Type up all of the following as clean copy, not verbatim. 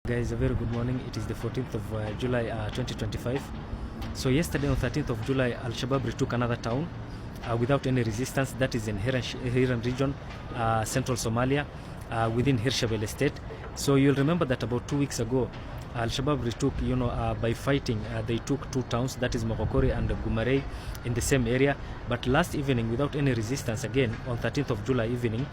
Guys, a very good morning. It is the 14th of July 2025. So yesterday on 13th of July, Al-Shabab retook another town without any resistance. That is in Hiran region, central Somalia, within Hirshabelle state. So you'll remember that about 2 weeks ago, Al-Shabab retook, by fighting, they took two towns, that is Mogokori and Gumarei, in the same area. But last evening, without any resistance, again on 13th of July evening,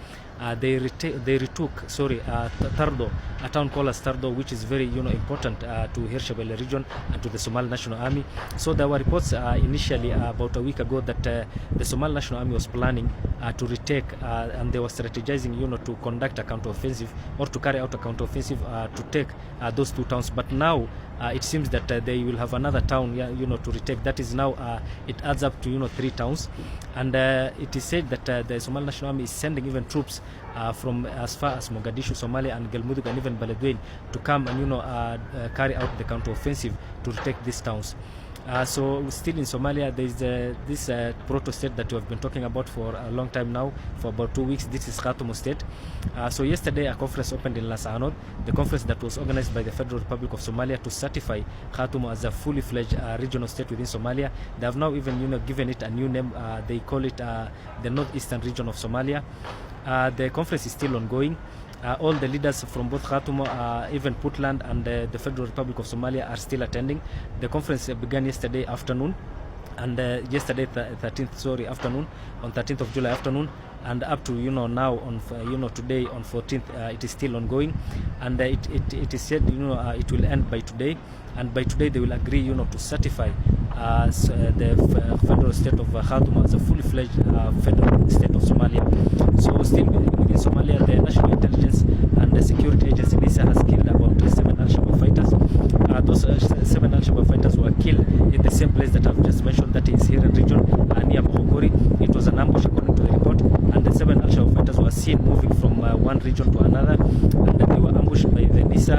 they retook Tardo, a town called as Tardo, which is very important to Hirshabelle region and to the Somali National Army. So there were reports initially about a week ago that the Somali National Army was planning to retake and they were strategizing to conduct a counter-offensive or to carry out a counter-offensive to take those two towns. But now it seems that they will have another town to retake. That is now it adds up to 3 towns, and it is said that the Somali National Army is sending even troops from as far as Mogadishu, Somalia, and Galmudug, and even Beledweyne to come and carry out the counter-offensive to retake these towns. So still in Somalia, there is this proto state that we have been talking about for a long time now, for about 2 weeks. This is Khartoum state. So yesterday a conference opened in Lasanod, the conference that was organized by the Federal Republic of Somalia to certify Khartoum as a fully fledged regional state within Somalia. They have now even given it a new name. They call it the Northeastern region of Somalia. The conference is still ongoing. All the leaders from both Khartoum, even Puntland and the Federal Republic of Somalia are still attending. The conference began yesterday afternoon, and yesterday 13th afternoon, on 13th of July afternoon, and up to now on today on 14th, it is still ongoing, and it is said it will end by today, and by today they will agree to certify the federal state of Khartoum as a fully fledged federal state of Somalia. So still within Somalia, the National Intelligence and the Security Agency NISA has killed about 7 Al-Shabab fighters. Those 7 Al-Shabab fighters were killed in the same place that I've just mentioned, that is Hiran region, near Mogokori. It was an ambush according to the report, and the 7 Al-Shabab fighters were seen moving from one region to another, and they were ambushed by the NISA,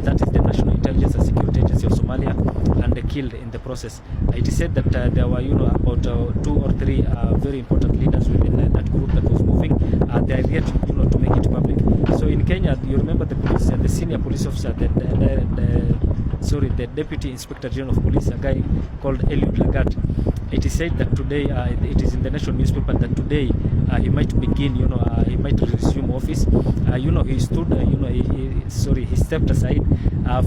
that is the National Intelligence and Security Agency of Somalia, and they killed in the process. It is said that there were about 2 or 3 very important leaders within that group that was moving. They are yet to make it public. So in Kenya, you remember the police, the senior police officer, the Deputy Inspector General of Police, a guy called Eliud Lagat. It is said that today, it is in the national newspaper that today he might begin, he might resume office. He stood, he stepped aside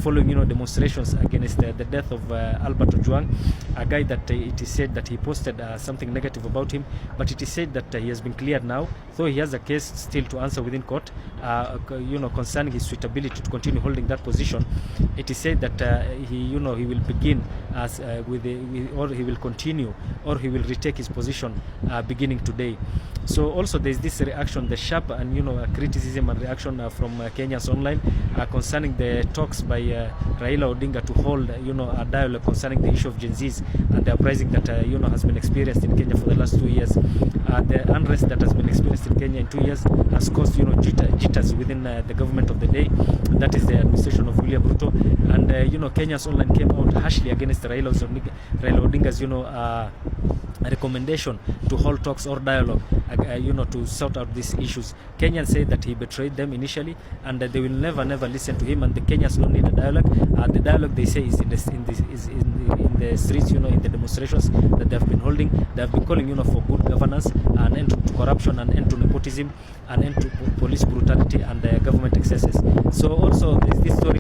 following, demonstrations against the death of Albert Ojwang, a guy that it is said that he posted something negative about him, but it is said that he has been cleared now, though he has a case still to answer within court, concerning his suitability to continue holding that position. It is said that he will begin as or he will continue, or he will retake his position beginning today. So also there is this reaction, the sharp and criticism and reaction from Kenyans online concerning the talks by Raila Odinga to hold a dialogue concerning the issue of Gen Zs and the uprising that has been experienced in Kenya for the last 2 years. The unrest that has been experienced in Kenya in 2 years has caused jitters within the government of the day, that is the administration of William Ruto, and Kenyans online came out harshly against Raila Odinga's recommendation to hold talks or dialogue to sort out these issues. Kenyans say that he betrayed them initially, and they will never listen to him, and the Kenyans don't need a dialogue. The dialogue, they say, is in the streets, in the demonstrations that they have been holding. They have been calling for good governance, an end to corruption, an end to nepotism, an end to police brutality and government excesses. So also there's this story